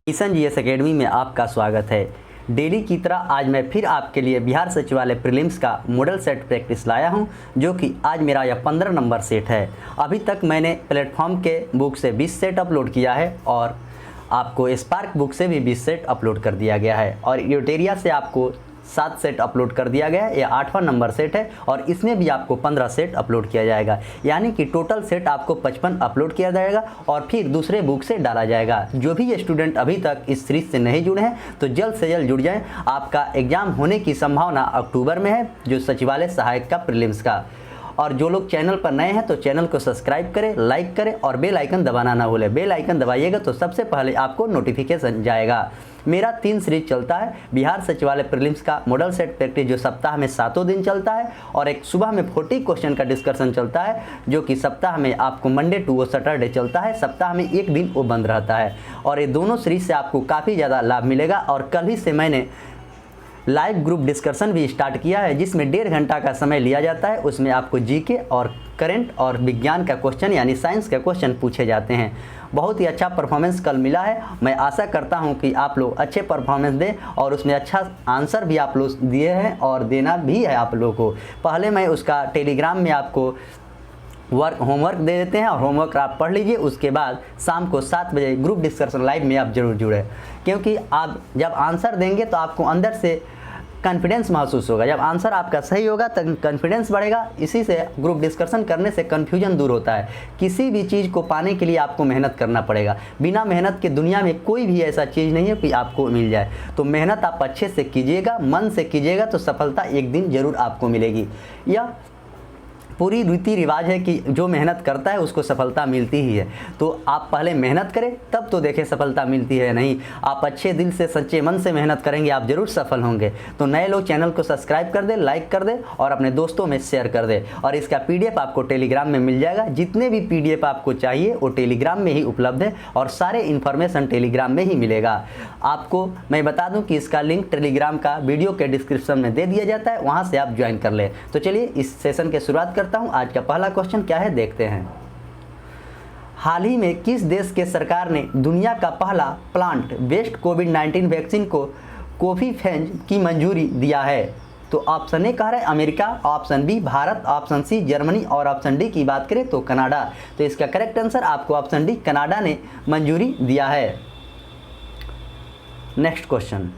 Kishan GS academy में आपका स्वागत है। डेली की तरह आज मैं फिर आपके लिए बिहार सचिवालय प्रीलिम्स का मॉडल सेट प्रैक्टिस लाया हूं, जो कि आज मेरा यह 15 नंबर सेट है। अभी तक मैंने प्लेटफॉर्म के बुक से 20 सेट अपलोड किया है और आपको स्पार्क बुक से भी 20 सेट अपलोड कर दिया गया है और यूटेरिया से आपको 7 सेट अपलोड कर दिया गया है। यह 8वां नंबर सेट है और इसमें भी आपको 15 सेट अपलोड किया जाएगा, यानी कि टोटल सेट आपको 55 अपलोड किया जाएगा और फिर दूसरे बुक से डाला जाएगा। जो भी स्टूडेंट अभी तक इस सीरीज से नहीं जुड़े हैं तो जल्द से जल्द जुड़ जाएं। आपका एग्ज़ाम होने की संभावना अक्टूबर में है, जो सचिवालय सहायक का प्रीलिम्स का। और जो लोग चैनल पर नए हैं तो चैनल को सब्सक्राइब करें, लाइक करें और बेल आइकन दबाना ना भूलें। बेल आइकन दबाइएगा तो सबसे पहले आपको नोटिफिकेशन जाएगा। मेरा 3 सीरीज चलता है। बिहार सचिवालय प्रीलिम्स का मॉडल सेट प्रैक्टिस जो सप्ताह में 7 दिन चलता है और एक सुबह में 40 क्वेश्चन का डिस्कशन चलता है, जो कि सप्ताह में आपको मंडे टू सैटरडे चलता है। सप्ताह में एक दिन वो बंद रहता है और ये दोनों सीरीज से आपको काफ़ी ज़्यादा लाभ मिलेगा। और कल ही से मैंने लाइव ग्रुप डिस्कशन भी स्टार्ट किया है, जिसमें 1.5 घंटा का समय लिया जाता है। उसमें आपको जीके और करंट और विज्ञान का क्वेश्चन यानी साइंस का क्वेश्चन पूछे जाते हैं। बहुत ही अच्छा परफॉर्मेंस कल मिला है। मैं आशा करता हूं कि आप लोग अच्छे परफॉर्मेंस दें और उसमें अच्छा आंसर भी आप लोग दिए हैं और देना भी है आप लोगों को। पहले मैं उसका टेलीग्राम में आपको होमवर्क दे देते हैं और होमवर्क आप पढ़ लीजिए। उसके बाद शाम को 7 बजे ग्रुप डिस्कशन लाइव में आप जरूर जुड़े, क्योंकि आप जब आंसर देंगे तो आपको अंदर से कॉन्फिडेंस महसूस होगा। जब आंसर आपका सही होगा तो कॉन्फिडेंस बढ़ेगा। इसी से ग्रुप डिस्कशन करने से कन्फ्यूजन दूर होता है। किसी भी चीज़ को पाने के लिए आपको मेहनत करना पड़ेगा। बिना मेहनत के दुनिया में कोई भी ऐसा चीज़ नहीं है कि आपको मिल जाए। तो मेहनत आप अच्छे से कीजिएगा, मन से कीजिएगा तो सफलता एक दिन ज़रूर आपको मिलेगी। यह पूरी रीति रिवाज है कि जो मेहनत करता है उसको सफलता मिलती ही है। तो आप पहले मेहनत करें तब तो देखें सफलता मिलती है या नहीं। आप अच्छे दिल से सच्चे मन से मेहनत करेंगे, आप जरूर सफल होंगे। तो नए लोग चैनल को सब्सक्राइब कर दें, लाइक कर दें और अपने दोस्तों में शेयर कर दें। और इसका PDF आपको टेलीग्राम में मिल जाएगा। जितने भी PDF आपको चाहिए वो टेलीग्राम में ही उपलब्ध है और सारे इन्फॉर्मेशन टेलीग्राम में ही मिलेगा। आपको मैं बता दूं कि इसका लिंक टेलीग्राम का वीडियो के डिस्क्रिप्शन में दे दिया जाता है, वहाँ से आप ज्वाइन कर लें। तो चलिए इस सेशन की शुरुआत करता हूं। आज का पहला क्वेश्चन क्या है देखते हैं। हाल ही में किस देश के सरकार ने दुनिया का पहला प्लांट बेस्ड कोविड-19 वैक्सीन को कोवीफैज की मंजूरी दिया है? तो ऑप्शन ए कह रहा है America, option B Bharat, option C Germany और ऑप्शन डी की बात करें तो कनाडा। तो इसका करेक्ट आंसर आपको ऑप्शन डी कनाडा ने मंजूरी दिया है। नेक्स्ट क्वेश्चन,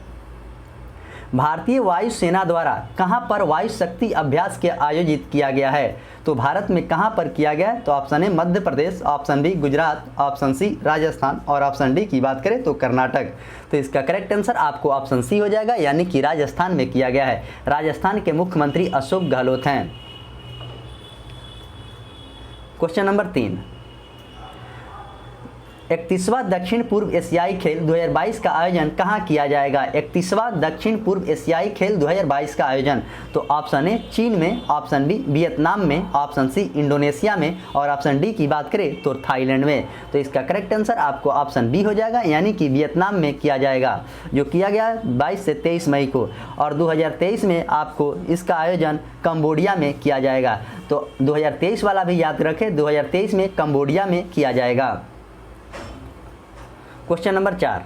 भारतीय वायुसेना द्वारा कहां पर वायु शक्ति अभ्यास के आयोजित किया गया है? तो भारत में कहां पर किया गया है? तो option A Madhya Pradesh, option B Gujarat, option C Rajasthan और ऑप्शन डी की बात करें तो कर्नाटक। तो इसका करेक्ट आंसर आपको ऑप्शन सी हो जाएगा, यानी कि राजस्थान में किया गया है। राजस्थान के मुख्यमंत्री अशोक गहलोत हैं। क्वेश्चन नंबर 3, 31वां दक्षिण पूर्व एशियाई खेल 2022 का आयोजन कहाँ किया जाएगा? 31वां दक्षिण पूर्व एशियाई खेल 2022 का आयोजन। तो ऑप्शन ए चीन में, ऑप्शन बी वियतनाम में, ऑप्शन सी इंडोनेशिया में और ऑप्शन डी की बात करें तो थाईलैंड में। तो इसका करेक्ट आंसर आपको ऑप्शन बी हो जाएगा, यानी कि वियतनाम में किया जाएगा, जो किया गया 22 से 23 मई को। और 2023 में आपको इसका आयोजन कंबोडिया में किया जाएगा। तो 2023 वाला भी याद रखें, 2023 में कंबोडिया में किया जाएगा। क्वेश्चन नंबर 4,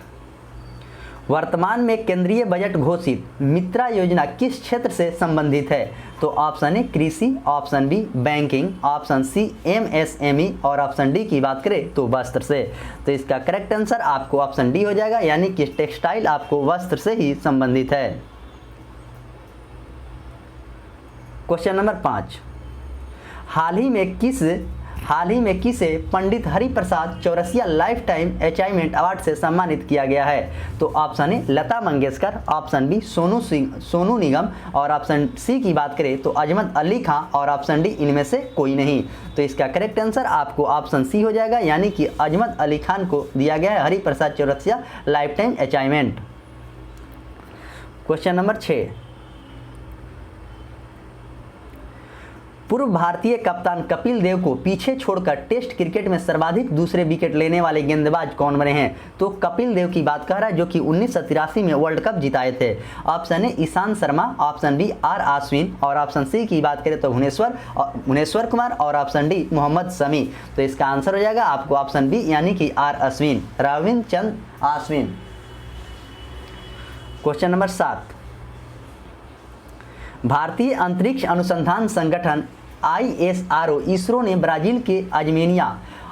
वर्तमान में केंद्रीय बजट घोषित मित्रा योजना किस क्षेत्र से संबंधित है? तो ऑप्शन ए कृषि, option B banking, option C MSME और ऑप्शन डी की बात करें तो वस्त्र से। तो इसका करेक्ट आंसर आपको ऑप्शन डी हो जाएगा, यानी कि टेक्सटाइल आपको वस्त्र से ही संबंधित है। क्वेश्चन नंबर 5, हाल ही में किसे Pandit Hariprasad Chaurasia lifetime achievement award से सम्मानित किया गया है? तो option A Lata Mangeshkar, option B Sonu Nigam और ऑप्शन सी की बात करें तो अजमत अली खां और ऑप्शन डी इनमें से कोई नहीं। तो इसका करेक्ट आंसर आपको ऑप्शन सी हो जाएगा, यानी कि अजमत अली खान को दिया गया है Hariprasad Chaurasia lifetime achievement. Question number 6, पूर्व भारतीय कप्तान कपिल देव को पीछे छोड़कर टेस्ट क्रिकेट में सर्वाधिक दूसरे विकेट लेने वाले गेंदबाज कौन बने हैं? तो कपिल देव की बात कर रहा है, जो कि 1983 में वर्ल्ड कप जिताए थे। Option A Ishant Sharma, option B R Ashwin और ऑप्शन सी की बात करें तो भुवनेश्वर कुमार और ऑप्शन डी मोहम्मद शमी। तो इसका आंसर हो जाएगा आपको ऑप्शन बी, यानी कि R अश्विन, रविंद्र चंद्र अश्विन। क्वेश्चन नंबर 7, भारतीय अंतरिक्ष अनुसंधान संगठन ISRO इसरो ने ब्राजील के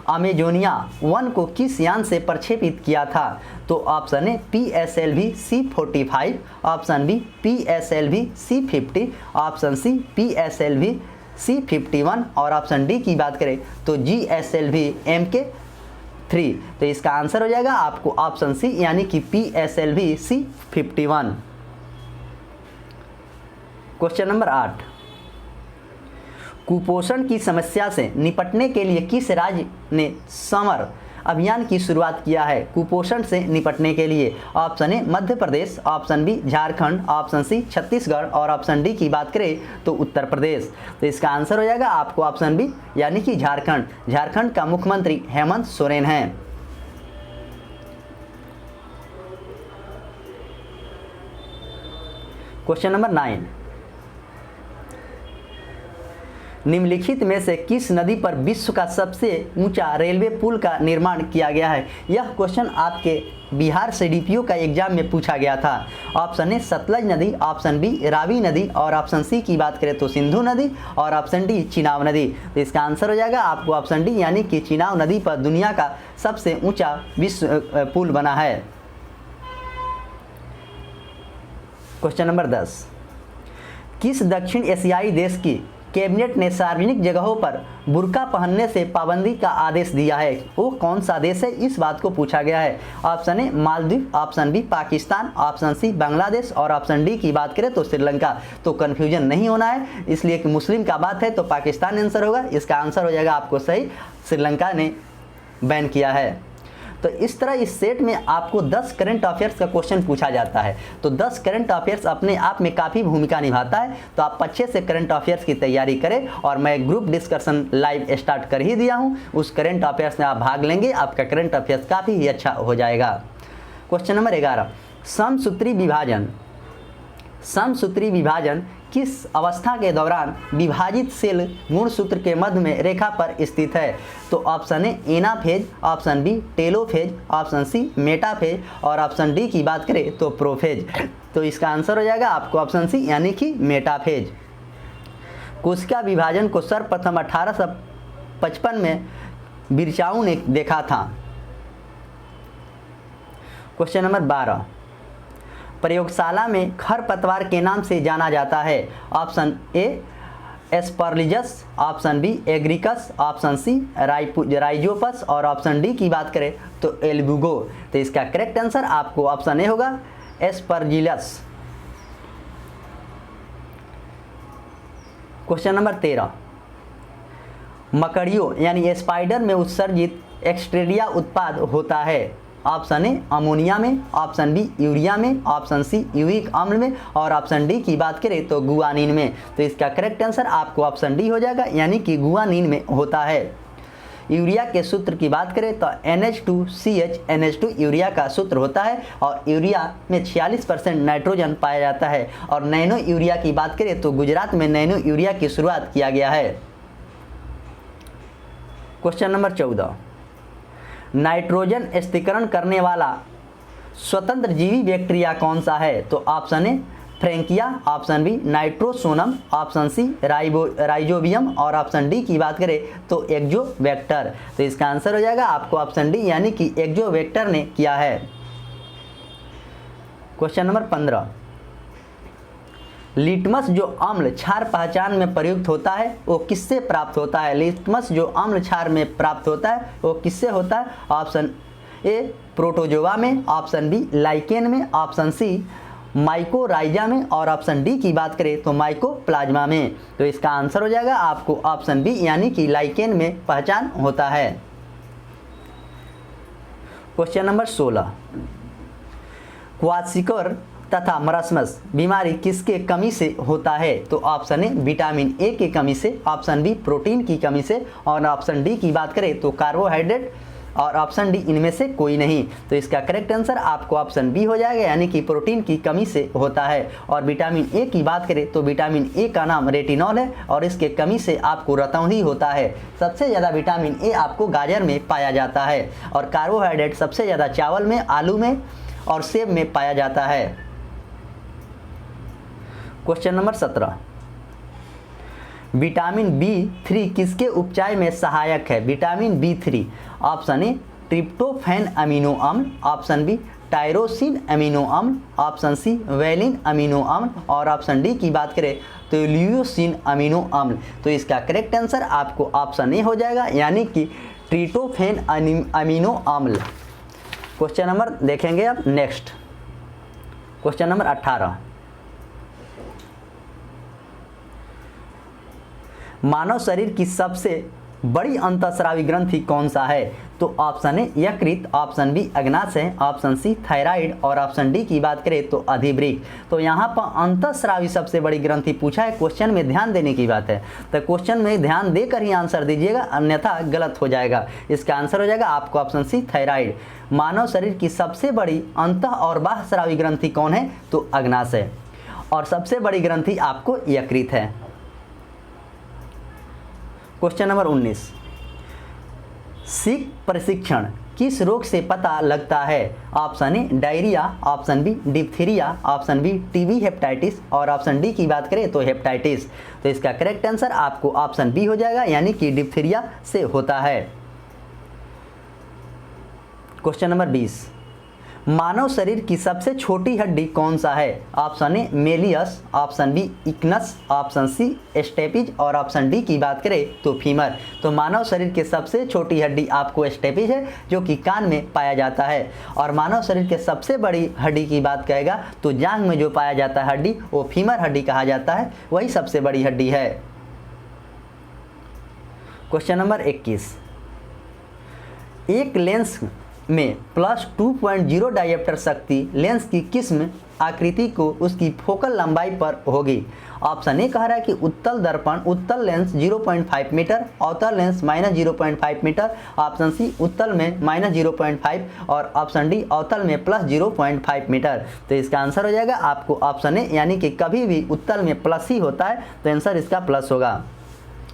अमेजोनिया 1 को किस यान से प्रक्षेपित किया था? तो option A PSLV C45, option B PSLV C50, option C PSLV C51 और ऑप्शन डी की बात करें तो GSLV MK3। तो इसका आंसर हो जाएगा आपको ऑप्शन सी यानी कि PSLV C51। क्वेश्चन नंबर 8, कुपोषण की समस्या से निपटने के लिए किस राज्य ने समर अभियान की शुरुआत किया है? कुपोषण से निपटने के लिए option A Madhya Pradesh, option B Jharkhand, option C Chhattisgarh और ऑप्शन डी की बात करें तो उत्तर प्रदेश। तो इसका आंसर हो जाएगा आपको ऑप्शन बी यानी कि झारखंड। झारखंड का मुख्यमंत्री हेमंत सोरेन हैं। क्वेश्चन नंबर 9, निम्नलिखित में से किस नदी पर विश्व का सबसे ऊंचा रेलवे पुल का निर्माण किया गया है? यह क्वेश्चन आपके बिहार CDPO का एग्जाम में पूछा गया था। ऑप्शन ए सतलज नदी, ऑप्शन बी रावी नदी और ऑप्शन सी की बात करें तो सिंधु नदी और ऑप्शन डी चिनाब नदी। तो इसका आंसर हो जाएगा आपको ऑप्शन डी यानी कि चिनाब नदी पर दुनिया का सबसे ऊंचा विश्व पुल बना है। क्वेश्चन नंबर 10, किस दक्षिण एशियाई देश की कैबिनेट ने सार्वजनिक जगहों पर बुर्का पहनने से पाबंदी का आदेश दिया है? वो कौन सा देश है, इस बात को पूछा गया है। Option A Maldives, option B Pakistan, option C Bangladesh और ऑप्शन डी की बात करें तो श्रीलंका। तो कन्फ्यूजन नहीं होना है, इसलिए कि मुस्लिम का बात है तो पाकिस्तान आंसर होगा। इसका आंसर हो जाएगा आपको सही, श्रीलंका ने बैन किया है। तो इस तरह इस सेट में आपको 10 करंट अफेयर्स का क्वेश्चन पूछा जाता है। तो 10 करंट अफेयर्स अपने आप में काफ़ी भूमिका निभाता है। तो आप अच्छे से करंट अफेयर्स की तैयारी करें और मैं ग्रुप डिस्कशन लाइव स्टार्ट कर ही दिया हूं। उस करंट अफेयर्स में आप भाग लेंगे, आपका करंट अफेयर्स काफ़ी ही अच्छा हो जाएगा। क्वेश्चन नंबर 11, समसूत्री विभाजन किस अवस्था के दौरान विभाजित सेल गुणसूत्र के मध्य में रेखा पर स्थित है? तो option A anaphase, option B telophase, option C metaphase और ऑप्शन डी की बात करें तो प्रोफेज। तो इसका आंसर हो जाएगा आपको ऑप्शन सी यानी कि मेटाफेज। कोशिका विभाजन को सर्वप्रथम 1855 में बिरचाऊ ने देखा था। क्वेश्चन नंबर 12, प्रयोगशाला में खरपतवार के नाम से जाना जाता है? Option A aspergillus, option B agaricus, option C rhizopus और ऑप्शन डी की बात करें तो एल्बुगो। तो इसका करेक्ट आंसर आपको ऑप्शन ए होगा एस्परजिलस। क्वेश्चन नंबर 13, मकड़ियों यानी स्पाइडर में उत्सर्जित एक्सट्रेडिया उत्पाद होता है? ऑप्शन ए अमोनिया में, ऑप्शन बी यूरिया में, ऑप्शन सी यूरिक अम्ल में और ऑप्शन डी की बात करें तो गुआनिन में। तो इसका करेक्ट आंसर आपको ऑप्शन डी हो जाएगा यानी कि गुआनिन में होता है। यूरिया के सूत्र की बात करें तो NH2CH यूरिया का सूत्र होता है और यूरिया में 46% नाइट्रोजन पाया जाता है। और नैनो यूरिया की बात करें तो गुजरात में नैनो यूरिया की शुरुआत किया गया है। क्वेश्चन नंबर 14, नाइट्रोजन स्थिरीकरण करने वाला स्वतंत्र जीवी बैक्टीरिया कौन सा है? तो option A frankia, option B nitrosomonas, option C rhizobium और ऑप्शन डी की बात करें तो एक्जोवेक्टर। तो इसका आंसर हो जाएगा आपको ऑप्शन डी यानी कि एक्जोवेक्टर ने किया है। क्वेश्चन नंबर 15, लिटमस जो अम्ल क्षार पहचान में प्रयुक्त होता है वो किससे प्राप्त होता है? लिटमस जो अम्ल क्षार में प्राप्त होता है वो किससे होता है? ऑप्शन ए प्रोटोजोआ में, ऑप्शन बी लाइकेन में, ऑप्शन सी माइकोराइजा में और ऑप्शन डी की बात करें तो माइकोप्लाज्मा में। तो इसका आंसर हो जाएगा आपको ऑप्शन बी यानी कि लाइकेन में पहचान होता है। क्वेश्चन नंबर 16, क्वासिकर तथा मरासमस बीमारी किसके कमी से होता है? तो ऑप्शन ए विटामिन ए की कमी से, ऑप्शन बी प्रोटीन की कमी से और ऑप्शन डी की बात करें तो कार्बोहाइड्रेट और ऑप्शन डी इनमें से कोई नहीं। तो इसका करेक्ट आंसर आपको ऑप्शन बी हो जाएगा यानी कि प्रोटीन की कमी से होता है। और विटामिन ए की बात करें तो विटामिन ए का नाम रेटिनॉल है और इसके कमी से आपको रतौंधी होता है। सबसे ज़्यादा विटामिन ए आपको गाजर में पाया जाता है और कार्बोहाइड्रेट सबसे ज़्यादा चावल में, आलू में और सेब में पाया जाता है। क्वेश्चन नंबर 17, विटामिन B3 किसके उपचार में सहायक है? Vitamin B3, option A tryptophan amino अम्ल, ऑप्शन बी टायरोसिन अमीनो अम्ल, ऑप्शन सी वेलिन अमीनो अम्ल और ऑप्शन डी की बात करें तो ल्यूसिन अमीनो अम्ल। तो इसका करेक्ट आंसर आपको ऑप्शन ए हो जाएगा, यानी कि ट्रिप्टोफैन अमीनो अम्ल। क्वेश्चन नंबर देखेंगे अब नेक्स्ट, क्वेश्चन नंबर 18, मानव शरीर की सबसे बड़ी अंतःस्रावी ग्रंथि कौन सा है? तो ऑप्शन ए यकृत, ऑप्शन बी अग्नाशय, ऑप्शन सी थायराइड और ऑप्शन डी की बात करें तो अधिवृक्क। तो यहाँ पर अंतःस्रावी सबसे बड़ी ग्रंथि पूछा है, क्वेश्चन में ध्यान देने की बात है, तो क्वेश्चन में ध्यान देकर ही आंसर दीजिएगा, अन्यथा गलत हो जाएगा। इसका आंसर हो जाएगा आपको ऑप्शन सी थायराइड। मानव शरीर की सबसे बड़ी अंतः और बाह्यस्रावी ग्रंथि कौन है? तो अग्नाशय, और सबसे बड़ी ग्रंथि आपको यकृत है। क्वेश्चन नंबर 19, सीख प्रशिक्षण किस रोग से पता लगता है? Option A diarrhoea, option B diphtheria, option B TB hepatitis और ऑप्शन डी की बात करें तो हेपेटाइटिस। तो इसका करेक्ट आंसर आपको ऑप्शन बी हो जाएगा, यानी कि डिप्थीरिया से होता है। क्वेश्चन नंबर 20, मानव शरीर की सबसे छोटी हड्डी कौन सा है? Option A malleus, option B इक्नस, ऑप्शन सी स्टेपिज और ऑप्शन डी की बात करें तो फीमर। तो मानव शरीर की सबसे छोटी हड्डी आपको स्टेपिज है, जो कि कान में पाया जाता है, और मानव शरीर के सबसे बड़ी हड्डी की बात कहेगा तो जांघ में जो पाया जाता है हड्डी वो फीमर हड्डी कहा जाता है, वही सबसे बड़ी हड्डी है। क्वेश्चन नंबर 21, एक लेंस में +2.0 डायप्टर शक्ति लेंस की किस्म आकृति को उसकी फोकल लंबाई पर होगी। ऑप्शन ए कह रहा है कि उत्तल दर्पण उत्तल लेंस 0.5 मीटर, अवतल लेंस -0.5 मीटर, ऑप्शन सी उत्तल में -0.5 और ऑप्शन डी अवतल में +0.5 मीटर। तो इसका आंसर हो जाएगा आपको ऑप्शन ए, यानी कि कभी भी उत्तल में प्लस ही होता है, तो आंसर इसका प्लस होगा।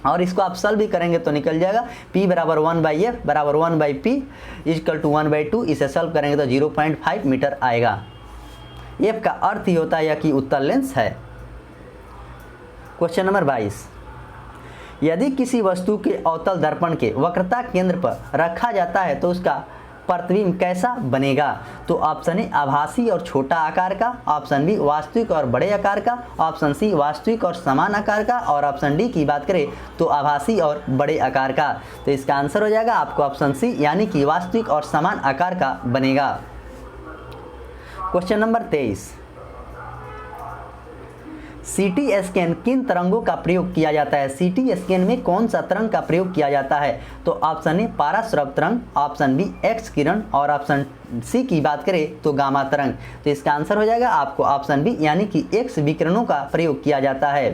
और इसको आप सॉल्व भी करेंगे तो निकल जाएगा P बराबर 1/F बराबर 1/P इक्वल टू 1/2। इसे सॉल्व करेंगे तो 0.5 मीटर आएगा। F का अर्थ ही होता है कि उत्तल लेंस है। क्वेश्चन नंबर 22, यदि किसी वस्तु के अवतल दर्पण के वक्रता केंद्र पर रखा जाता है तो उसका प्रतिबिंब कैसा बनेगा? तो ऑप्शन ए आभासी और छोटा आकार का, ऑप्शन बी वास्तविक और बड़े आकार का, ऑप्शन सी वास्तविक और समान आकार का और ऑप्शन डी की बात करें तो आभासी और बड़े आकार का। तो इसका आंसर हो जाएगा आपको ऑप्शन सी, यानी कि वास्तविक और समान आकार का बनेगा। क्वेश्चन नंबर 23, सीटी स्कैन किन तरंगों का प्रयोग किया जाता है? सीटी स्कैन में कौन सा तरंग का प्रयोग किया जाता है? तो ऑप्शन ए पाराश्रव तरंग, ऑप्शन बी एक्स किरण और ऑप्शन सी की बात करें तो गामा तरंग। तो इसका आंसर हो जाएगा आपको ऑप्शन बी, यानी कि एक्स विकिरणों का प्रयोग किया जाता है।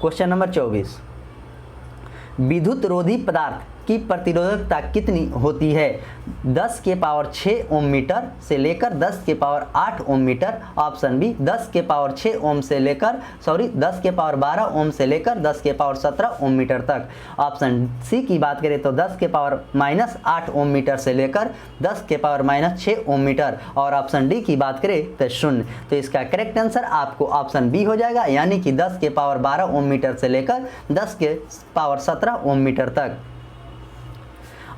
क्वेश्चन नंबर 24, विद्युत रोधी पदार्थ की प्रतिरोधकता कितनी होती है? 10 के पावर 6 ओम मीटर से लेकर 10 के पावर 8 ओम मीटर, ऑप्शन बी 10 के पावर 6 ओम से लेकर 10 के पावर 12 ओम से लेकर 10 के पावर 17 ओम मीटर तक, ऑप्शन सी की बात करें तो 10 के पावर -8 ओम मीटर से लेकर 10 के पावर -6 ओम मीटर और ऑप्शन डी की बात करें तो 0। तो इसका करेक्ट आंसर आपको ऑप्शन बी हो जाएगा, यानी कि 10 के पावर 12 ओम मीटर से लेकर 10 के पावर 17 ओम मीटर तक।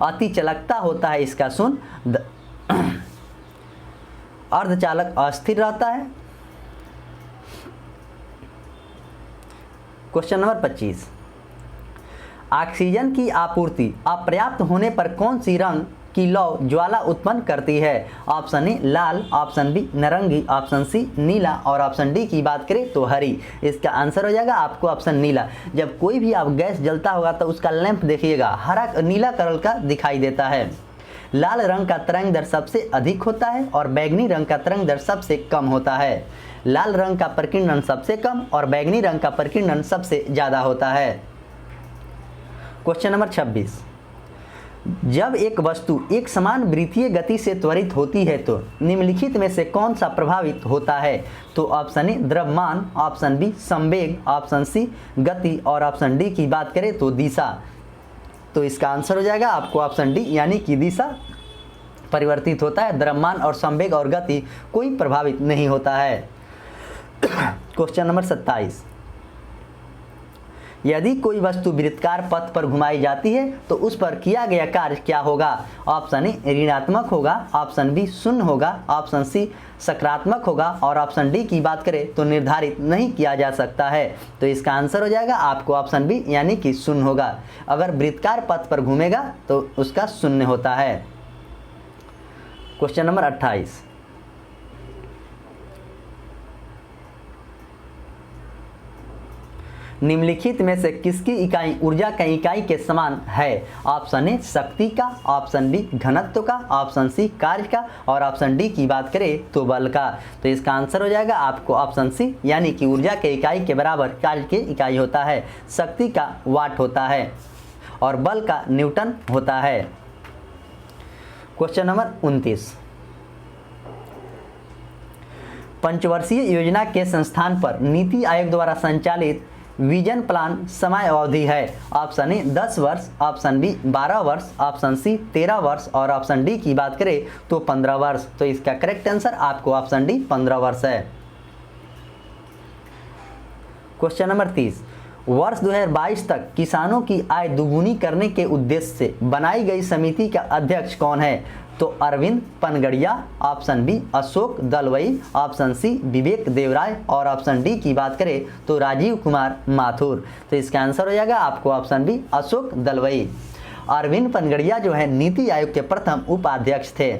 अति चालकता होता है इसका शून्य, अर्धचालक अस्थिर रहता है। क्वेश्चन नंबर 25, ऑक्सीजन की आपूर्ति अपर्याप्त होने पर कौन सी रंग की लौ ज्वाला उत्पन्न करती है? ऑप्शन ए लाल, ऑप्शन बी नारंगी, ऑप्शन सी नीला और ऑप्शन डी की बात करें तो हरी। इसका आंसर हो जाएगा आपको ऑप्शन नीला। जब कोई भी आप गैस जलता होगा तो उसका लैंप देखिएगा हरा नीला कलर का दिखाई देता है। लाल रंग का तरंग दर सबसे अधिक होता है और बैगनी रंग का तरंग दर सबसे कम होता है। लाल रंग का प्रकीर्णन सबसे कम और बैगनी रंग का प्रकीर्णन सबसे ज़्यादा होता है। क्वेश्चन नंबर 26, जब एक वस्तु एक समान वृत्तीय गति से त्वरित होती है तो निम्नलिखित में से कौन सा प्रभावित होता है? तो ऑप्शन ए द्रव्यमान, ऑप्शन बी संवेग, ऑप्शन सी गति और ऑप्शन डी की बात करें तो दिशा। तो इसका आंसर हो जाएगा आपको ऑप्शन डी, यानी कि दिशा परिवर्तित होता है। द्रव्यमान और संवेग और गति कोई प्रभावित नहीं होता है। क्वेश्चन नंबर 27, यदि कोई वस्तु वृत्ताकार पथ पर घुमाई जाती है तो उस पर किया गया कार्य क्या होगा? ऑप्शन ए ऋणात्मक होगा, ऑप्शन बी शून्य होगा, ऑप्शन सी सकारात्मक होगा और ऑप्शन डी की बात करें तो निर्धारित नहीं किया जा सकता है। तो इसका आंसर हो जाएगा आपको ऑप्शन बी यानी कि शून्य होगा। अगर वृत्ताकार पथ पर घूमेगा तो उसका शून्य होता है। क्वेश्चन नंबर 28, निम्नलिखित में से किसकी इकाई ऊर्जा की इकाई के समान है? ऑप्शन ए शक्ति का, ऑप्शन बी घनत्व का, ऑप्शन सी कार्य का और ऑप्शन डी की बात करें तो बल का। तो इसका आंसर हो जाएगा आपको ऑप्शन सी यानी कि ऊर्जा के इकाई के बराबर कार्य की इकाई होता है। शक्ति का वाट होता है और बल का न्यूटन होता है। क्वेश्चन नंबर 29, पंचवर्षीय योजना के संस्थान पर नीति आयोग द्वारा संचालित विजन प्लान समय अवधि है। ऑप्शन ए 10 वर्ष, ऑप्शन बी 12 वर्ष, ऑप्शन सी 13 वर्ष और ऑप्शन डी की बात करें तो 15 वर्ष। तो इसका करेक्ट आंसर आपको ऑप्शन डी 15 वर्ष है। क्वेश्चन नंबर 30, वर्ष 2022 तक किसानों की आय दुगुनी करने के उद्देश्य से बनाई गई समिति का अध्यक्ष कौन है? तो Arvind Panagariya, option B Ashok Dalwai, option C Vivek Debroy और ऑप्शन डी की बात करें तो राजीव कुमार माथुर। तो इसका आंसर हो जाएगा आपको ऑप्शन बी अशोक दलवई। अरविंद पनगड़िया जो है नीति आयोग के प्रथम उपाध्यक्ष थे।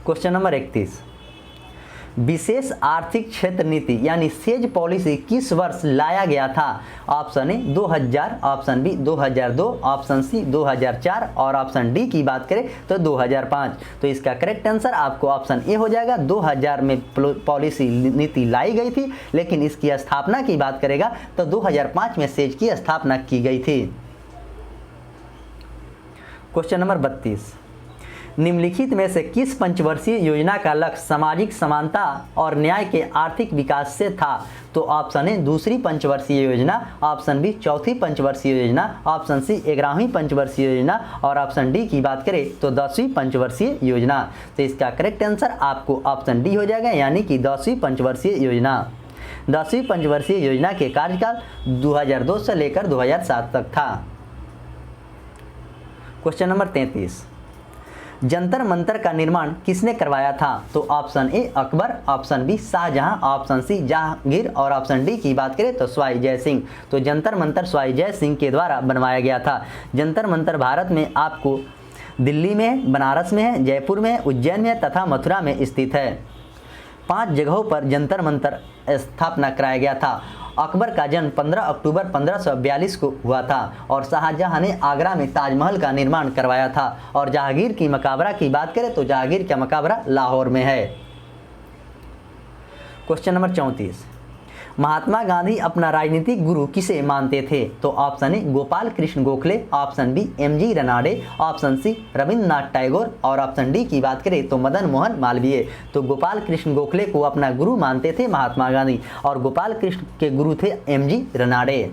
क्वेश्चन नंबर 31, विशेष आर्थिक क्षेत्र नीति यानी सेज पॉलिसी किस वर्ष लाया गया था? Option A 2000, option B 2002, option C 2004 और ऑप्शन डी की बात करें तो 2005। तो इसका करेक्ट आंसर आपको ऑप्शन ए हो जाएगा। 2000 में पॉलिसी नीति लाई गई थी, लेकिन इसकी स्थापना की बात करेगा तो 2005 में सेज की स्थापना की गई थी। क्वेश्चन नंबर 32, निम्नलिखित में से किस पंचवर्षीय योजना का लक्ष्य सामाजिक समानता और न्याय के आर्थिक विकास से था? तो ऑप्शन ए दूसरी पंचवर्षीय योजना, ऑप्शन बी चौथी पंचवर्षीय योजना, ऑप्शन सी 11वीं पंचवर्षीय योजना और ऑप्शन डी की बात करें तो 10वीं पंचवर्षीय योजना। तो इसका करेक्ट आंसर आपको ऑप्शन डी हो जाएगा यानी कि 10वीं पंचवर्षीय योजना। 10वीं पंचवर्षीय योजना के कार्यकाल 2002 से लेकर 2007 तक था। क्वेश्चन नंबर 33, जंतर मंतर का निर्माण किसने करवाया था? तो option A Akbar, option B Shahjahan, option C Jahangir और ऑप्शन डी की बात करें तो स्वाई जय सिंह। तो जंतर मंतर स्वाई जय सिंह के द्वारा बनवाया गया था। जंतर मंतर भारत में आपको दिल्ली में है, बनारस में है, जयपुर में है, उज्जैन में है तथा मथुरा में स्थित है। 5 जगहों पर जंतर मंतर स्थापना कराया गया था। अकबर का जन्म 15 अक्टूबर 1542 को हुआ था और शाहजहां ने आगरा में ताजमहल का निर्माण करवाया था। और जहांगीर की मकबरा की बात करें तो जहांगीर का मकबरा लाहौर में है। क्वेश्चन नंबर 34, महात्मा गांधी अपना राजनीतिक गुरु किसे मानते थे? तो option A Gopal Krishna Gokhale, option B MG Ranade, option C Rabindranath Tagore और ऑप्शन डी की बात करें तो मदन मोहन मालवीय। तो गोपाल कृष्ण गोखले को अपना गुरु मानते थे महात्मा गांधी और गोपाल कृष्ण के गुरु थे एमजी रनाडे।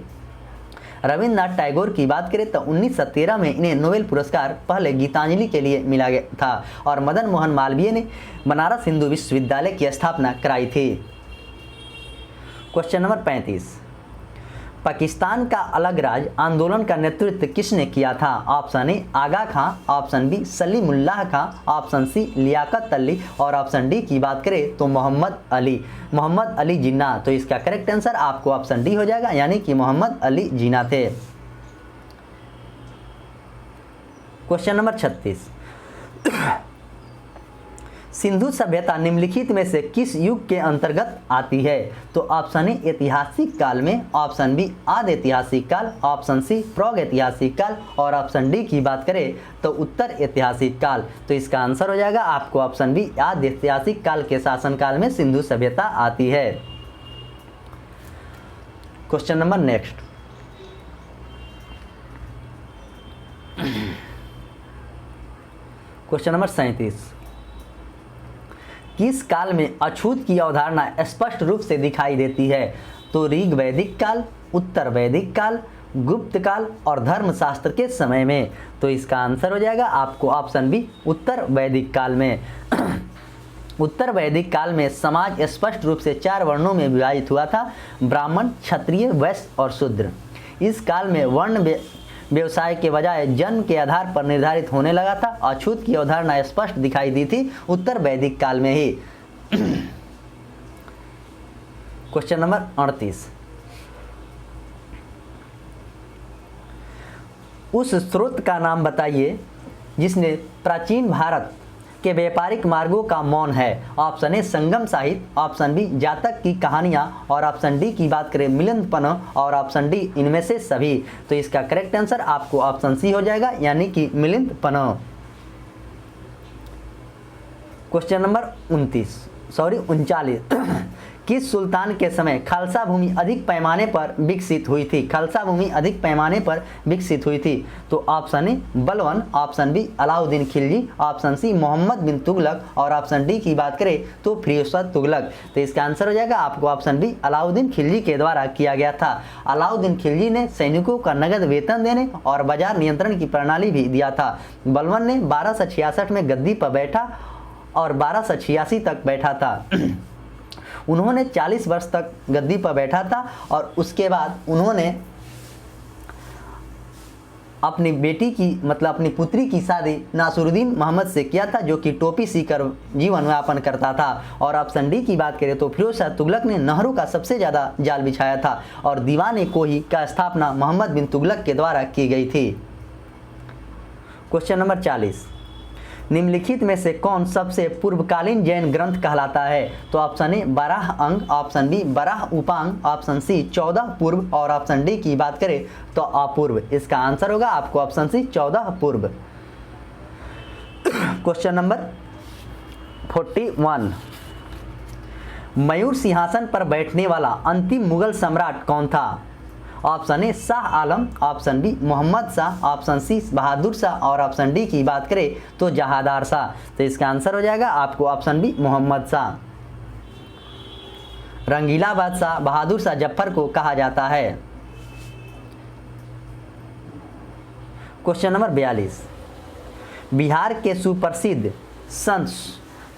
रविंद्रनाथ टैगोर की बात करें तो 1913 में इन्हें नोबेल पुरस्कार पहले गीतांजलि के लिए मिला गया था और मदन मोहन मालवीय ने बनारस हिंदू विश्वविद्यालय की स्थापना कराई थी। क्वेश्चन नंबर 35, पाकिस्तान का अलग राज्य आंदोलन का नेतृत्व किसने किया था? Option A Aga Khan, option B Salimullah Khan, option C Liaquat Ali और ऑप्शन डी की बात करें तो मोहम्मद अली जिन्ना। तो इसका करेक्ट आंसर आपको ऑप्शन डी हो जाएगा यानी कि मोहम्मद अली जिन्ना थे। क्वेश्चन नंबर 36, सिंधु सभ्यता निम्नलिखित में से किस युग के अंतर्गत आती है? तो ऑप्शन ए ऐतिहासिक काल में, ऑप्शन बी आदि ऐतिहासिक काल, ऑप्शन सी प्राग ऐतिहासिक काल और ऑप्शन डी की बात करें तो उत्तर ऐतिहासिक काल। तो इसका आंसर हो जाएगा आपको ऑप्शन बी आदि ऐतिहासिक काल के शासनकाल में सिंधु सभ्यता आती है। Question number next, question number 37, किस काल में अछूत की अवधारणा स्पष्ट रूप से दिखाई देती है? तो ऋग वैदिक काल, उत्तर वैदिक काल, गुप्त काल और धर्मशास्त्र के समय में। तो इसका आंसर हो जाएगा आपको ऑप्शन बी उत्तर वैदिक काल में। उत्तर वैदिक काल में समाज स्पष्ट रूप से 4 वर्णों में विभाजित हुआ था, ब्राह्मण, क्षत्रिय, वैश्य और शूद्र। इस काल में वर्ण व्यवसाय के बजाय जन्म के आधार पर निर्धारित होने लगा था। अछूत की अवधारणा स्पष्ट दिखाई दी थी उत्तर वैदिक काल में ही। क्वेश्चन नंबर 38, उस स्रोत का नाम बताइए जिसने प्राचीन भारत के व्यापारिक मार्गों का मौन है। ऑप्शन ए संगम साहित्य, ऑप्शन बी जातक की कहानियां और ऑप्शन डी की बात करें मिलिंदपन्ह और ऑप्शन डी इनमें से सभी। तो इसका करेक्ट आंसर आपको ऑप्शन सी हो जाएगा, यानी कि मिलिंदपन्ह। क्वेश्चन नंबर 39 किस सुल्तान के समय खालसा भूमि अधिक पैमाने पर विकसित हुई थी? खालसा भूमि अधिक पैमाने पर विकसित हुई थी। तो option A Balban, option B Alauddin Khilji, option C Muhammad bin Tughlaq और ऑप्शन डी की बात करें तो फिरोज तुगलक। तो इसका आंसर हो जाएगा आपको ऑप्शन बी अलाउद्दीन खिलजी के द्वारा किया गया था। अलाउद्दीन खिलजी ने सैनिकों का नगद वेतन देने और बाजार नियंत्रण की प्रणाली भी दिया था। बलवन ने 1266 में गद्दी पर बैठा और 1286 तक बैठा था। उन्होंने 40 वर्ष तक गद्दी पर बैठा था और उसके बाद उन्होंने अपनी बेटी की मतलब अपनी पुत्री की शादी नासरुद्दीन मोहम्मद से किया था, जो कि टोपी सीकर जीवन यापन करता था। और ऑप्शन डी की बात करें तो फिरोज शाह तुगलक ने नेहरू का सबसे ज़्यादा जाल बिछाया था और दीवान कोही का स्थापना मोहम्मद बिन तुगलक के द्वारा की गई थी। क्वेश्चन नंबर 40, निम्नलिखित में से कौन सबसे पूर्वकालीन जैन ग्रंथ कहलाता है? तो ऑप्शन ए 12 अंग, ऑप्शन बी 12 उपांग, ऑप्शन सी 14 पूर्व और ऑप्शन डी की बात करें तो अपूर्व। इसका आंसर होगा आपको ऑप्शन सी 14 पूर्व। क्वेश्चन नंबर 41, मयूर सिंहासन पर बैठने वाला अंतिम मुगल सम्राट कौन था? Option A Shah Alam, option B Muhammad Shah, option C Bahadur Shah और ऑप्शन डी की बात करें तो जहादार शाह। तो इसका आंसर हो जाएगा आपको ऑप्शन बी मोहम्मद शाह। रंगीला बादशाह बहादुर शाह जफर को कहा जाता है। क्वेश्चन नंबर 42, बिहार के सुप्रसिद्ध संत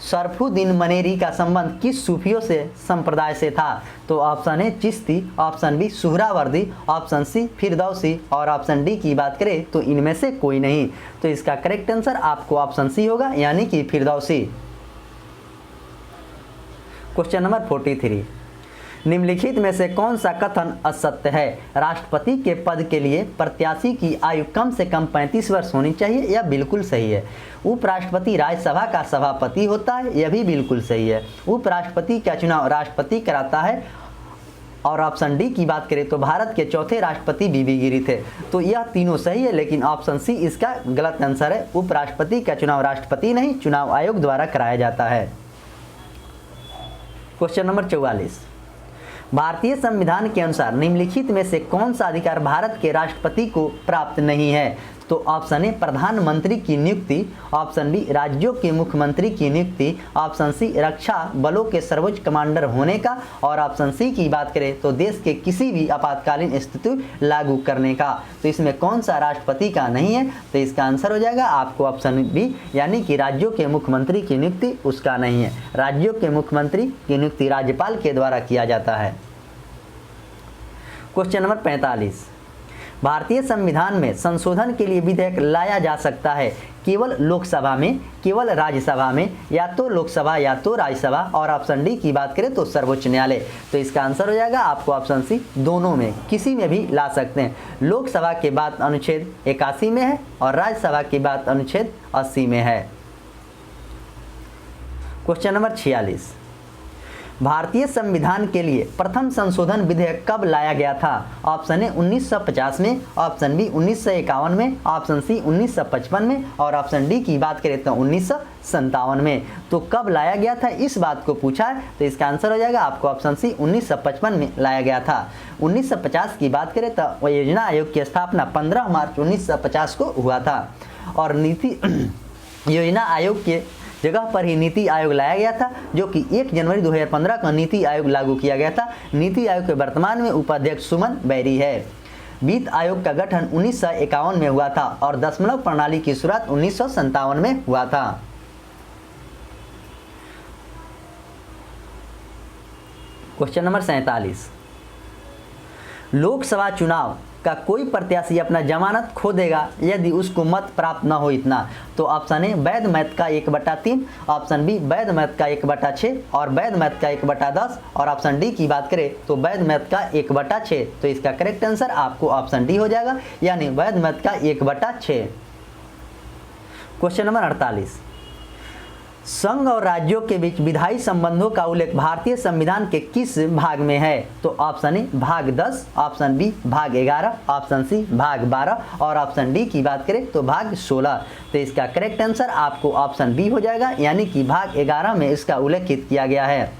शरफुद्दीन मनेरी का संबंध किस सूफियों से संप्रदाय से था? तो option A Chishti, option B Suhrawardi, option C Firdausi और ऑप्शन डी की बात करें तो इनमें से कोई नहीं। तो इसका करेक्ट आंसर आपको ऑप्शन सी होगा, यानी कि फिरदौसी। क्वेश्चन नंबर 43, निम्नलिखित में से कौन सा कथन असत्य है? राष्ट्रपति के पद के लिए प्रत्याशी की आयु कम से कम 35 वर्ष होनी चाहिए, यह बिल्कुल सही है। उपराष्ट्रपति राज्यसभा का सभापति होता है, यह भी बिल्कुल सही है। उपराष्ट्रपति का चुनाव राष्ट्रपति कराता है और ऑप्शन डी की बात करें तो भारत के चौथे राष्ट्रपति बीबी गिरी थे। तो यह तीनों सही है, लेकिन ऑप्शन सी इसका गलत आंसर है। उपराष्ट्रपति का चुनाव राष्ट्रपति नहीं, चुनाव आयोग द्वारा कराया जाता है। क्वेश्चन नंबर 44, भारतीय संविधान के अनुसार निम्नलिखित में से कौन सा अधिकार भारत के राष्ट्रपति को प्राप्त नहीं है? तो ऑप्शन ए प्रधानमंत्री की नियुक्ति, ऑप्शन बी राज्यों के मुख्यमंत्री की नियुक्ति, ऑप्शन सी रक्षा बलों के सर्वोच्च कमांडर होने का और ऑप्शन सी की बात करें तो देश के किसी भी आपातकालीन स्थिति लागू करने का। तो इसमें कौन सा राष्ट्रपति का नहीं है? तो इसका आंसर हो जाएगा आपको ऑप्शन बी, यानी कि राज्यों के मुख्यमंत्री की नियुक्ति उसका नहीं है। राज्यों के मुख्यमंत्री की नियुक्ति राज्यपाल के द्वारा किया जाता है। क्वेश्चन नंबर 45, भारतीय संविधान में संशोधन के लिए विधेयक लाया जा सकता है केवल लोकसभा में, केवल राज्यसभा में, या तो लोकसभा या तो राज्यसभा और ऑप्शन डी की बात करें तो सर्वोच्च न्यायालय। तो इसका आंसर हो जाएगा आपको ऑप्शन सी, दोनों में किसी में भी ला सकते हैं। लोकसभा के बाद अनुच्छेद 81 में है और राज्यसभा के बाद अनुच्छेद 80 में है। क्वेश्चन नंबर 46, भारतीय संविधान के लिए प्रथम संशोधन विधेयक कब लाया गया था? ऑप्शन ए 1950 में, ऑप्शन बी 1951 में, ऑप्शन सी 1955 में और ऑप्शन डी की बात करें तो 1957 में। तो कब लाया गया था इस बात को पूछा है, तो इसका आंसर हो जाएगा आपको ऑप्शन सी 1955 में लाया गया था। 1950 की बात करें तो योजना आयोग की स्थापना 15 मार्च 1950 को हुआ था और नीति योजना आयोग के जगह पर ही नीति आयोग लाया गया था, जो कि 1 जनवरी 2015 का नीति आयोग लागू किया गया था। नीति आयोग के वर्तमान में उपाध्यक्ष सुमन बैरी है। वित्त आयोग का गठन 1951 में हुआ था और दशमलव प्रणाली की शुरुआत 1957 में हुआ था। क्वेश्चन नंबर 47, लोकसभा चुनाव का कोई प्रत्याशी अपना जमानत खो देगा यदि उसको मत प्राप्त न हो इतना। तो ऑप्शन ए वैध मत का 1/3, ऑप्शन बी वैध मत का 1/6 और वैध मत का 1/10 और ऑप्शन डी की बात करें तो वैध मत का 1/6। तो इसका करेक्ट आंसर आपको ऑप्शन डी हो जाएगा, यानी वैध मत का 1/6। क्वेश्चन नंबर 48, संघ और राज्यों के बीच विधायी संबंधों का उल्लेख भारतीय संविधान के किस भाग में है। तो ऑप्शन ए भाग 10, ऑप्शन बी भाग 11, ऑप्शन सी भाग 12 और ऑप्शन डी की बात करें तो भाग 16। तो इसका करेक्ट आंसर आपको ऑप्शन बी हो जाएगा, यानी कि भाग 11 में इसका उल्लेखित किया गया है।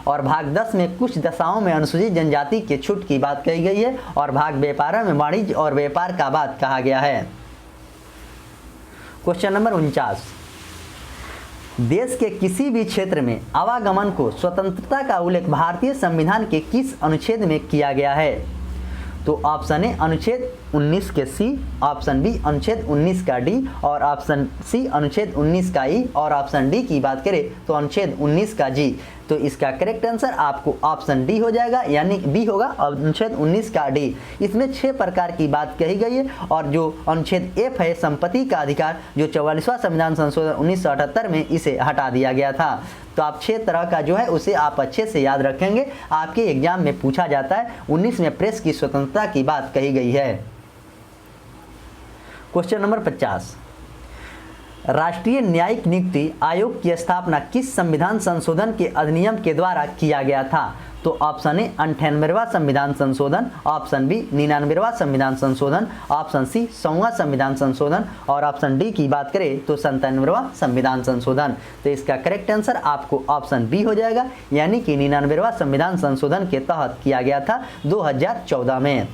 और भाग 10 में कुछ दशाओं में अनुसूचित जनजाति के छूट की बात कही गई है और भाग 12 में वाणिज्य और व्यापार का बात कहा गया है। क्वेश्चन नंबर 49, देश के किसी भी क्षेत्र में आवागमन को स्वतंत्रता का उल्लेख भारतीय संविधान के किस अनुच्छेद में किया गया है। तो ऑप्शन ए अनुच्छेद 19 के सी, ऑप्शन बी अनुच्छेद 19 का डी और ऑप्शन सी अनुच्छेद 19 का ई और ऑप्शन डी की बात करें तो अनुच्छेद 19 का जी। तो इसका करेक्ट आंसर आपको ऑप्शन डी हो जाएगा, यानी बी होगा अनुच्छेद 19 का डी। इसमें 6 प्रकार की बात कही गई है और जो अनुच्छेद एफ है संपत्ति का अधिकार, जो 44वां संविधान संशोधन 1978 में इसे हटा दिया गया था। तो आप 6 तरह का जो है उसे आप अच्छे से याद रखेंगे, आपके एग्जाम में पूछा जाता है। 19 में प्रेस की स्वतंत्रता की बात कही गई है। क्वेश्चन नंबर 50, राष्ट्रीय न्यायिक नियुक्ति आयोग की स्थापना किस संविधान संशोधन के अधिनियम के द्वारा किया गया था। तो ऑप्शन ए 98वां संविधान संशोधन, ऑप्शन बी 99वां संविधान संशोधन, ऑप्शन सी 100वां संविधान संशोधन और ऑप्शन डी की बात करें तो 97वां संविधान संशोधन। तो इसका करेक्ट आंसर आपको ऑप्शन बी हो जाएगा, यानी कि 99वां संविधान संशोधन के तहत किया गया था 2014 में।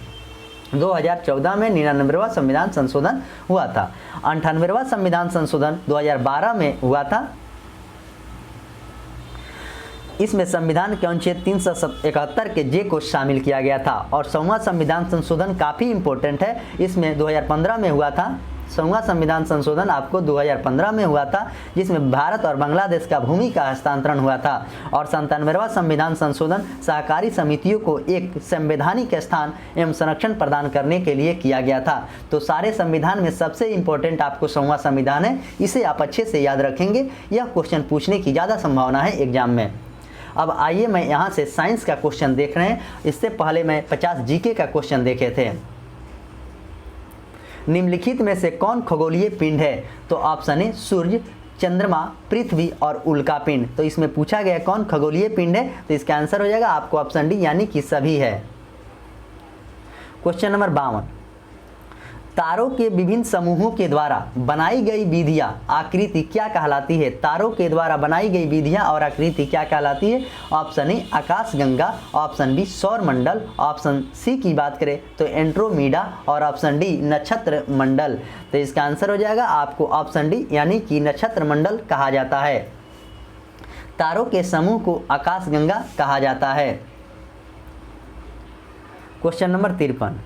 2014 में 99वां संविधान संशोधन हुआ था। 98वां संविधान संशोधन 2012 में हुआ था। इसमें संविधान के अनुच्छेद 371 के जे को शामिल किया गया था और 100वां संविधान संशोधन काफ़ी इंपॉर्टेंट है। इसमें 2015 में हुआ था। 100वां संविधान संशोधन आपको 2015 में हुआ था, जिसमें भारत और बांग्लादेश का भूमि का हस्तांतरण हुआ था। और 97वां संविधान संशोधन सहकारी समितियों को एक संवैधानिक स्थान एवं संरक्षण प्रदान करने के लिए किया गया था। तो सारे संविधान में सबसे इम्पोर्टेंट आपको 100वां संविधान है, इसे आप अच्छे से याद रखेंगे। यह क्वेश्चन पूछने की ज़्यादा संभावना है एग्जाम में। अब आइए मैं यहाँ से साइंस का क्वेश्चन देख रहे हैं। इससे पहले मैं 50 जीके का क्वेश्चन देखे थे। निम्नलिखित में से कौन खगोलीय पिंड है। तो ऑप्शन ए सूर्य, चंद्रमा, पृथ्वी और उल्का पिंड। तो इसमें पूछा गया कौन खगोलीय पिंड है, तो इसका आंसर हो जाएगा आपको ऑप्शन डी, यानी कि सभी है। क्वेश्चन नंबर 52, तारों के विभिन्न समूहों के द्वारा बनाई गई विधियां आकृति क्या कहलाती है। तारों के द्वारा बनाई गई विधियां और आकृति क्या कहलाती है। ऑप्शन ए आकाशगंगा, ऑप्शन बी सौर मंडल, ऑप्शन सी की बात करें तो एंड्रोमेडा और ऑप्शन डी नक्षत्र मंडल। तो इसका आंसर हो जाएगा आपको ऑप्शन डी, यानी कि नक्षत्र मंडल कहा जाता है। तारों के समूह को आकाशगंगा कहा जाता है। क्वेश्चन नंबर 53,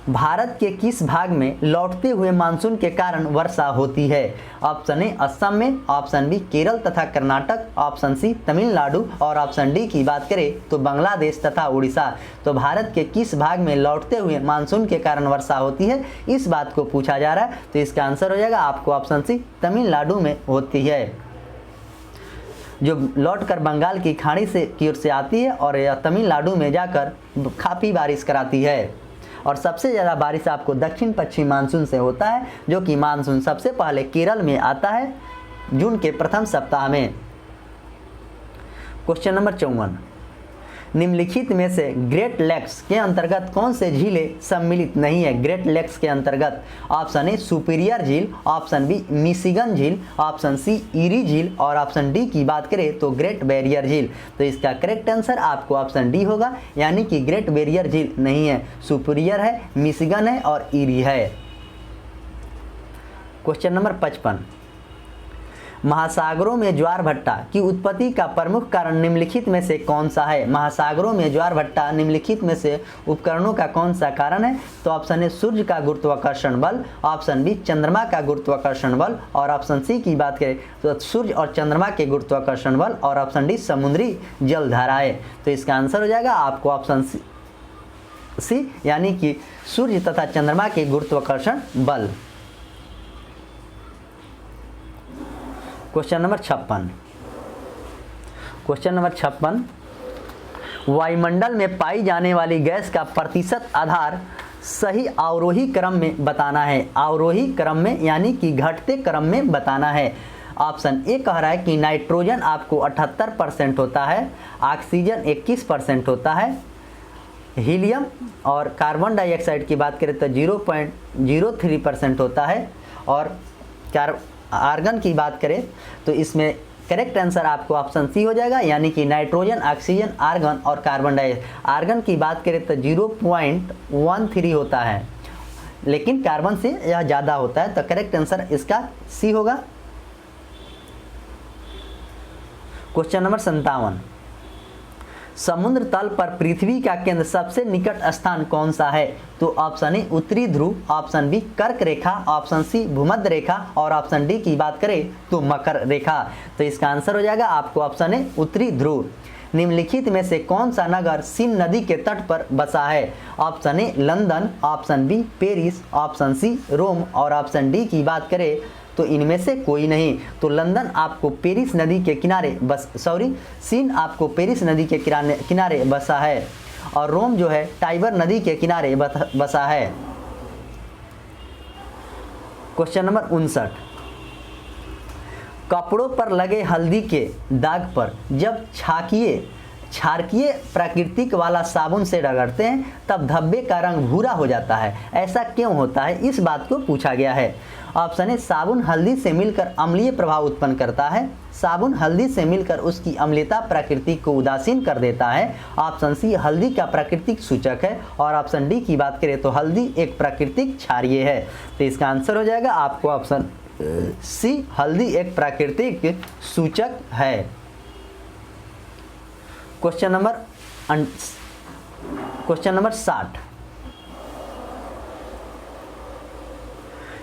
भारत के किस भाग में लौटते हुए मानसून के कारण वर्षा होती है। ऑप्शन ए असम में, ऑप्शन बी केरल तथा कर्नाटक, ऑप्शन सी तमिलनाडु और ऑप्शन डी की बात करें तो बांग्लादेश तथा उड़ीसा। तो भारत के किस भाग में लौटते हुए मानसून के कारण वर्षा होती है, इस बात को पूछा जा रहा है। तो इसका आंसर हो जाएगा आपको ऑप्शन सी तमिलनाडु में होती है, जो लौटकर बंगाल की खाड़ी से की ओर से आती है और यह तमिलनाडु में जाकर काफ़ी बारिश कराती है। और सबसे ज़्यादा बारिश आपको दक्षिण पश्चिम मानसून से होता है, जो कि मानसून सबसे पहले केरल में आता है जून के प्रथम सप्ताह में। क्वेश्चन नंबर 54, निम्नलिखित में से ग्रेट लेक्स के अंतर्गत कौन से झीलें सम्मिलित नहीं है। ग्रेट लेक्स के अंतर्गत ऑप्शन ए सुपीरियर झील, ऑप्शन बी मिशिगन झील, ऑप्शन सी ईरी झील और ऑप्शन डी की बात करें तो ग्रेट बैरियर झील। तो इसका करेक्ट आंसर आपको ऑप्शन डी होगा, यानी कि ग्रेट बैरियर झील नहीं है, सुपीरियर है, मिशिगन है और ईरी है। क्वेश्चन नंबर 55, महासागरों में ज्वार भट्टा की उत्पत्ति का प्रमुख कारण निम्नलिखित में से कौन सा है? महासागरों में ज्वार भट्टा निम्नलिखित में से उपकरणों का कौन सा कारण है? तो ऑप्शन ए सूर्य का गुरुत्वाकर्षण बल, ऑप्शन बी चंद्रमा का गुरुत्वाकर्षण बल, और ऑप्शन सी की बात करें तो सूर्य और चंद्रमा के गुरुत्वाकर्षण बल, और ऑप्शन डी समुद्री जलधाराएं। तो इसका आंसर हो जाएगा आपको ऑप्शन सी यानी कि सूर्य तथा चंद्रमा के गुरुत्वाकर्षण बल। Question number 56। क्वेश्चन नंबर 56, वायुमंडल में पाई जाने वाली गैस का प्रतिशत आधार सही अवरोही क्रम में बताना है। अवरोही क्रम में यानी कि घटते क्रम में बताना है। ऑप्शन ए कह रहा है कि नाइट्रोजन आपको 78% होता है, ऑक्सीजन 21% होता है, हीलियम और कार्बन डाइऑक्साइड की बात करें तो 0.03% होता है, और आर्गन की बात करें तो इसमें करेक्ट आंसर आपको ऑप्शन सी हो जाएगा, यानी कि नाइट्रोजन, ऑक्सीजन, आर्गन और कार्बन डाइऑक्साइड। आर्गन की बात करें तो 0.13 होता है, लेकिन कार्बन से यह ज़्यादा होता है, तो करेक्ट आंसर इसका सी होगा। क्वेश्चन नंबर 57, समुद्र तल पर पृथ्वी का केंद्र सबसे निकट स्थान कौन सा है? तो ऑप्शन ए उत्तरी ध्रुव, ऑप्शन बी कर्क रेखा, ऑप्शन सी भूमध्य रेखा, और ऑप्शन डी की बात करें तो मकर रेखा। तो इसका आंसर हो जाएगा आपको ऑप्शन ए उत्तरी ध्रुव। निम्नलिखित में से कौन सा नगर सीन नदी के तट पर बसा है? Option A London, option B Paris, option C Rome, और ऑप्शन डी की बात करें तो इनमें से कोई नहीं। तो लंदन आपको पेरिस नदी के किनारे सीन आपको पेरिस नदी के किनारे बसा है, और रोम जो है टाइबर नदी के किनारे बसा है। क्वेश्चन नंबर 59, कपड़ों पर लगे हल्दी के दाग पर जब क्षारकीय प्राकृतिक वाला साबुन से रगड़ते हैं तब धब्बे का रंग भूरा हो जाता है, ऐसा क्यों होता है? इस बात को पूछा गया है। ऑप्शन ए साबुन हल्दी से मिलकर अम्लीय प्रभाव उत्पन्न करता है, साबुन हल्दी से मिलकर उसकी अम्लता प्रकृति को उदासीन कर देता है, ऑप्शन सी हल्दी का प्राकृतिक सूचक है, और ऑप्शन डी की बात करें तो हल्दी एक प्राकृतिक क्षारीय है। तो इसका आंसर हो जाएगा आपको ऑप्शन सी, हल्दी एक प्राकृतिक सूचक है। क्वेश्चन नंबर 60,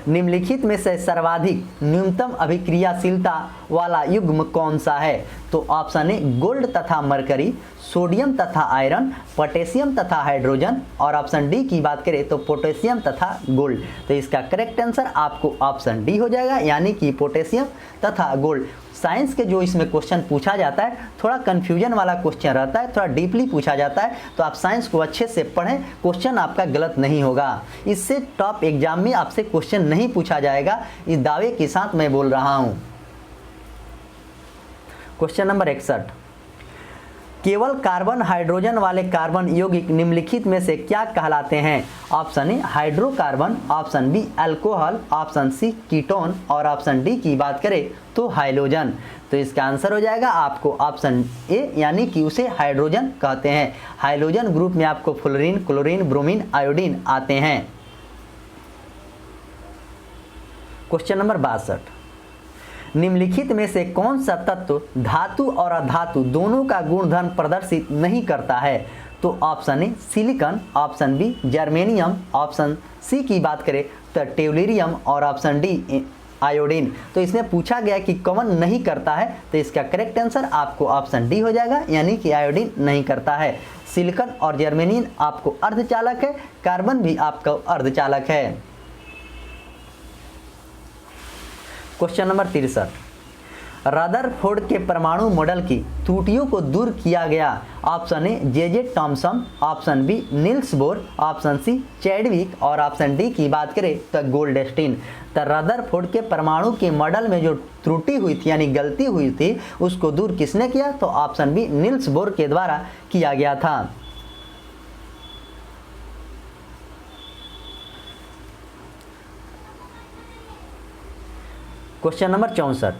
निम्नलिखित में से सर्वाधिक न्यूनतम अभिक्रियाशीलता वाला युग्म कौन सा है? तो ऑप्शन ए गोल्ड तथा मरकरी, सोडियम तथा आयरन, पोटेशियम तथा हाइड्रोजन, और ऑप्शन डी की बात करें तो पोटेशियम तथा गोल्ड। तो इसका करेक्ट आंसर आपको ऑप्शन डी हो जाएगा, यानी कि पोटेशियम तथा गोल्ड। साइंस के जो इसमें क्वेश्चन पूछा जाता है थोड़ा कन्फ्यूजन वाला क्वेश्चन रहता है, थोड़ा डीपली पूछा जाता है, तो आप साइंस को अच्छे से पढ़ें, क्वेश्चन आपका गलत नहीं होगा। इससे टॉप एग्जाम में आपसे क्वेश्चन नहीं पूछा जाएगा, इस दावे के साथ मैं बोल रहा हूं। क्वेश्चन नंबर 61, केवल कार्बन हाइड्रोजन वाले कार्बन यौगिक निम्नलिखित में से क्या कहलाते हैं? Option A hydrocarbon, option B alcohol, option C ketone, और ऑप्शन डी की बात करें तो हाइलोजन। तो इसका आंसर हो जाएगा आपको ऑप्शन ए, यानी कि उसे हाइड्रोजन कहते हैं। हाइलोजन ग्रुप में आपको फ्लोरीन, क्लोरीन, ब्रोमीन, आयोडीन आते हैं। क्वेश्चन नंबर 62, निम्नलिखित में से कौन सा तत्व धातु और अधातु दोनों का गुणधर्म प्रदर्शित नहीं करता है? तो option A silicon, option B germanium, option C की बात करें तो टेल्यूरियम, और ऑप्शन डी आयोडीन। तो इसमें पूछा गया कि कौन नहीं करता है, तो इसका करेक्ट आंसर आपको ऑप्शन डी हो जाएगा, यानी कि आयोडीन नहीं करता है। सिलिकॉन और जर्मेनियम आपको अर्धचालक है, कार्बन भी आपका अर्धचालक है। क्वेश्चन नंबर 63, रदरफोर्ड के परमाणु मॉडल की त्रुटियों को दूर किया गया। Option A J Thomson, option B Niels Bohr, option C Chadwick, और ऑप्शन डी की बात करें तो गोल्डस्टीन। तो रदरफोर्ड के परमाणु के मॉडल में जो त्रुटि हुई थी यानी गलती हुई थी उसको दूर किसने किया? तो ऑप्शन बी नील्स बोर के द्वारा किया गया था। क्वेश्चन नंबर 64,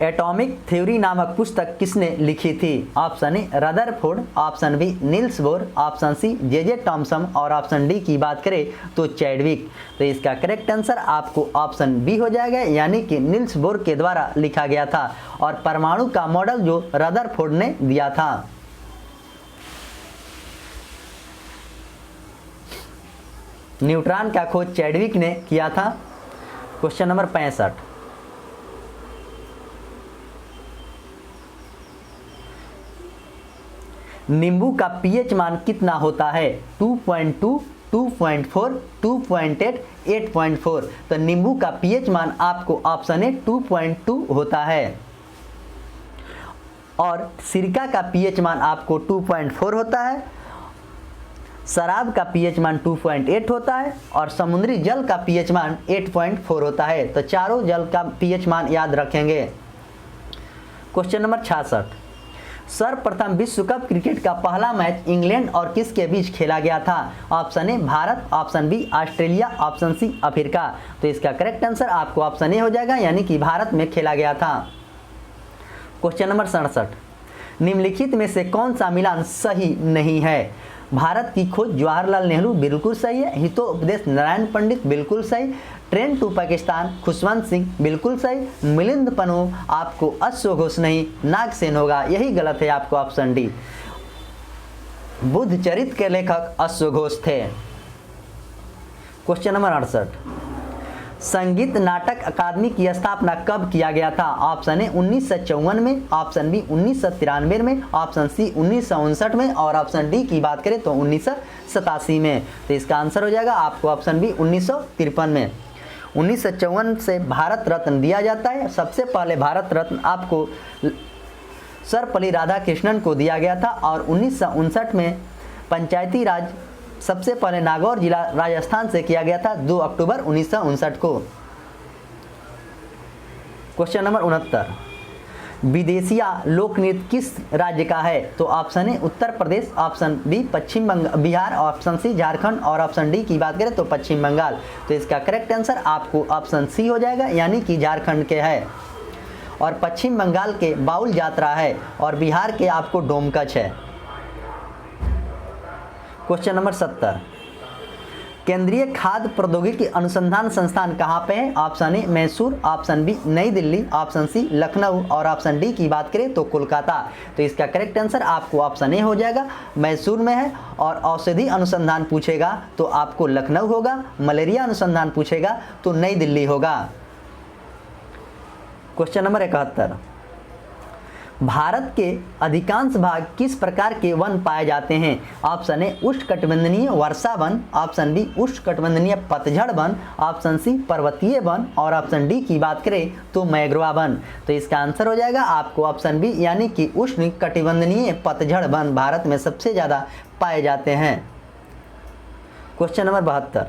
एटॉमिक थ्योरी नामक पुस्तक किसने लिखी थी? Option A Rutherford, option B Niels Bohr, option C J Thomson और ऑप्शन डी की बात करें तो चैडविक। तो इसका करेक्ट आंसर आपको ऑप्शन बी हो जाएगा, यानी कि नील्स बोर के द्वारा लिखा गया था और परमाणु का मॉडल जो रदरफोर्ड ने दिया था। न्यूट्रॉन का खोज चैडविक ने किया था। क्वेश्चन नंबर 65, नींबू का पीएच मान कितना होता है? 2.2, 2.4, 2.8, 8.4। तो नींबू का पीएच मान आपको ऑप्शन ए 2.2 होता है और सिरका का पीएच मान आपको 2.4 होता है, शराब का पीएच मान 2.8 होता है और समुद्री जल का पीएच मान 8.4 होता है। तो चारों जल का पीएच मान याद रखेंगे। क्वेश्चन नंबर 66, सर्वप्रथम विश्व कप क्रिकेट का पहला मैच इंग्लैंड और किसके बीच खेला गया था? Option A Bharat, option B Australia, option C Africa. तो इसका करेक्ट आंसर आपको ऑप्शन ए हो जाएगा, यानी कि भारत में खेला गया था। क्वेश्चन नंबर 67, निम्नलिखित में से कौन सा मिलान सही नहीं है? भारत की खोज जवाहरलाल नेहरू बिल्कुल सही है, हितोपदेश नारायण पंडित बिल्कुल सही, ट्रेन टू पाकिस्तान खुशवंत सिंह बिल्कुल सही, मिलिंद पन्नू आपको अश्वघोष नहीं नागसेन होगा, यही गलत है आपको ऑप्शन डी। बुद्ध चरित्र के लेखक अश्वघोष थे। क्वेश्चन नंबर 68, संगीत नाटक अकादमी की स्थापना कब किया गया था? ऑप्शन ए 1954 में, ऑप्शन बी 1993 में, ऑप्शन सी 1959 में और ऑप्शन डी की बात करें तो 1987 में। तो इसका आंसर हो जाएगा आपको ऑप्शन बी 1953 में। 1954 से भारत रत्न दिया जाता है। सबसे पहले भारत रत्न आपको सर्वपल्ली राधाकृष्णन को दिया गया था और 1959 में पंचायती राज सबसे पहले नागौर जिला राजस्थान से किया गया था 2 अक्टूबर 1959 को। क्वेश्चन नंबर 69, विदेशिया लोक नृत्य किस राज्य का है? तो option A Uttar Pradesh, option B Paschim Bihar, option C Jharkhand और ऑप्शन डी की बात करें तो पश्चिम बंगाल। तो इसका करेक्ट आंसर आपको ऑप्शन सी हो जाएगा, यानी कि झारखंड के है और पश्चिम बंगाल के बाउल यात्रा है और बिहार के आपको डोमकच है। क्वेश्चन नंबर 70, केंद्रीय खाद्य प्रौद्योगिकी अनुसंधान संस्थान कहाँ पे है? Option A Mysore, option B New Delhi, option C Lucknow और ऑप्शन डी की बात करें तो कोलकाता। तो इसका करेक्ट आंसर आपको ऑप्शन ए हो जाएगा, मैसूर में है। और औषधि अनुसंधान पूछेगा तो आपको लखनऊ होगा, मलेरिया अनुसंधान पूछेगा तो नई दिल्ली होगा। क्वेश्चन नंबर 71, भारत के अधिकांश भाग किस प्रकार के वन पाए जाते हैं? ऑप्शन ए उष्णकटिबंधीय वर्षा वन, ऑप्शन बी उष्णकटिबंधीय पतझड़ वन, ऑप्शन सी पर्वतीय वन और ऑप्शन डी की बात करें तो मैंग्रोव वन। तो इसका आंसर हो जाएगा आपको ऑप्शन बी, यानी कि उष्णकटिबंधीय पतझड़ वन भारत में सबसे ज़्यादा पाए जाते हैं। क्वेश्चन नंबर 72,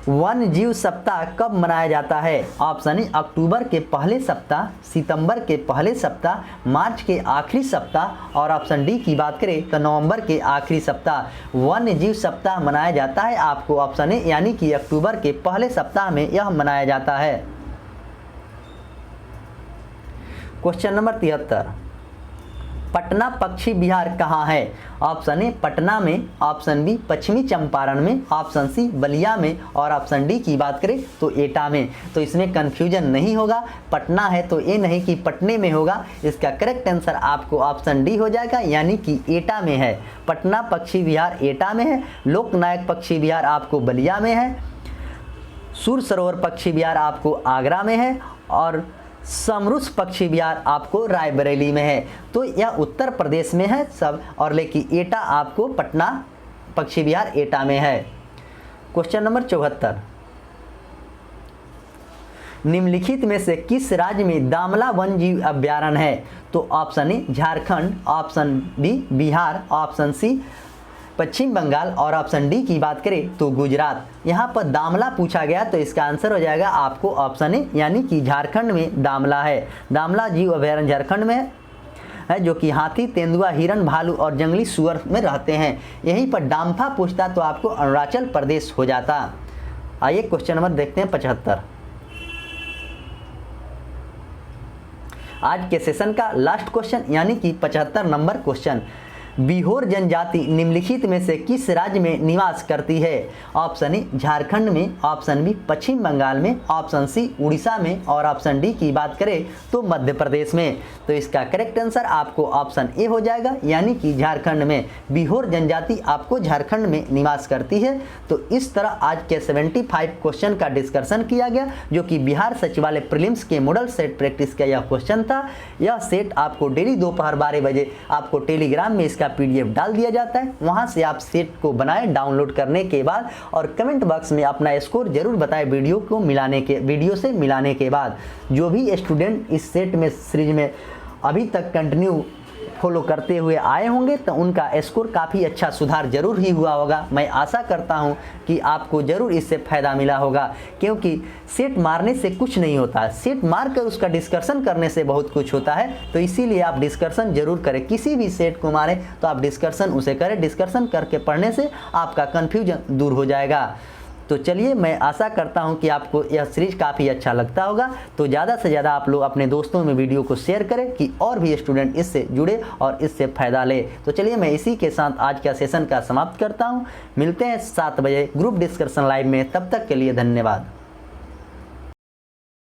वन जीव सप्ताह कब मनाया जाता है? ऑप्शन ए अक्टूबर के पहले सप्ताह, सितंबर के पहले सप्ताह, मार्च के आखिरी सप्ताह और ऑप्शन डी की बात करें तो नवंबर के आखिरी सप्ताह। वन जीव सप्ताह मनाया जाता है आपको ऑप्शन ए, यानी कि अक्टूबर के पहले सप्ताह में यह मनाया जाता है। क्वेश्चन नंबर 73, पटना पक्षी विहार कहाँ है? ऑप्शन ए पटना में, ऑप्शन बी पश्चिमी चंपारण में, ऑप्शन सी बलिया में और ऑप्शन डी की बात करें तो एटा में। तो इसमें कंफ्यूजन नहीं होगा, पटना है तो ये नहीं कि पटने में होगा। इसका करेक्ट आंसर आपको ऑप्शन डी हो जाएगा, यानी कि एटा में है। पटना पक्षी विहार एटा में है, लोकनायक पक्षी विहार आपको बलिया में है, सूर सरोवर पक्षी विहार आपको आगरा में है और समरूस पक्षी विहार आपको रायबरेली में है। तो यह उत्तर प्रदेश में है सब, और लेकिन एटा आपको पटना पक्षी विहार एटा में है। क्वेश्चन नंबर 74, निम्नलिखित में से किस राज्य में दामला वन जीव अभ्यारण्य है? तो option A Jharkhand, option B Bihar, option C Paschim Bengal और ऑप्शन डी की बात करें तो गुजरात। यहाँ पर दामला पूछा गया तो इसका आंसर हो जाएगा आपको ऑप्शन ए, यानी कि झारखंड में दामला है। दामला जीव अभयारण्य झारखंड में है जो कि हाथी, तेंदुआ, हिरन, भालू और जंगली सुअर में रहते हैं। यहीं पर डाम्फा पूछता तो आपको अरुणाचल प्रदेश हो जाता। आइए क्वेश्चन नंबर देखते हैं 75, आज के सेशन का लास्ट क्वेश्चन यानी कि 75 नंबर क्वेश्चन, बिहोर जनजाति निम्नलिखित में से किस राज्य में निवास करती है? ऑप्शन ए झारखंड में, ऑप्शन बी पश्चिम बंगाल में, ऑप्शन सी उड़ीसा में और ऑप्शन डी की बात करें तो मध्य प्रदेश में। तो इसका करेक्ट आंसर आपको ऑप्शन ए हो जाएगा, यानी कि झारखंड में। बिहोर जनजाति आपको झारखंड में निवास करती है। तो इस तरह आज के 75 क्वेश्चन का डिस्कशन किया गया, जो कि बिहार सचिवालय प्रीलिम्स के मॉडल सेट प्रैक्टिस का यह क्वेश्चन था। यह सेट आपको डेली दोपहर 12 बजे आपको टेलीग्राम में इसका PDF डाल दिया जाता है। वहां से आप सेट को बनाएं डाउनलोड करने के बाद, और कमेंट बॉक्स में अपना स्कोर जरूर बताएं वीडियो से मिलाने के बाद। जो भी स्टूडेंट इस सेट में सीरीज में अभी तक कंटिन्यू फॉलो करते हुए आए होंगे तो उनका स्कोर काफ़ी अच्छा सुधार जरूर ही हुआ होगा। मैं आशा करता हूं कि आपको जरूर इससे फ़ायदा मिला होगा, क्योंकि सेट मारने से कुछ नहीं होता, सेट मार कर उसका डिस्कशन करने से बहुत कुछ होता है। तो इसीलिए आप डिस्कशन जरूर करें, किसी भी सेट को मारें तो आप डिस्कशन उसे करें। डिस्कशन करके पढ़ने से आपका कन्फ्यूजन दूर हो जाएगा। तो चलिए, मैं आशा करता हूं कि आपको यह सीरीज काफ़ी अच्छा लगता होगा। तो ज़्यादा से ज़्यादा आप लोग अपने दोस्तों में वीडियो को शेयर करें कि और भी स्टूडेंट इससे जुड़े और इससे फ़ायदा ले। तो चलिए, मैं इसी के साथ आज का सेशन का समाप्त करता हूं। मिलते हैं 7 बजे ग्रुप डिस्कशन लाइव में, तब तक के लिए धन्यवाद।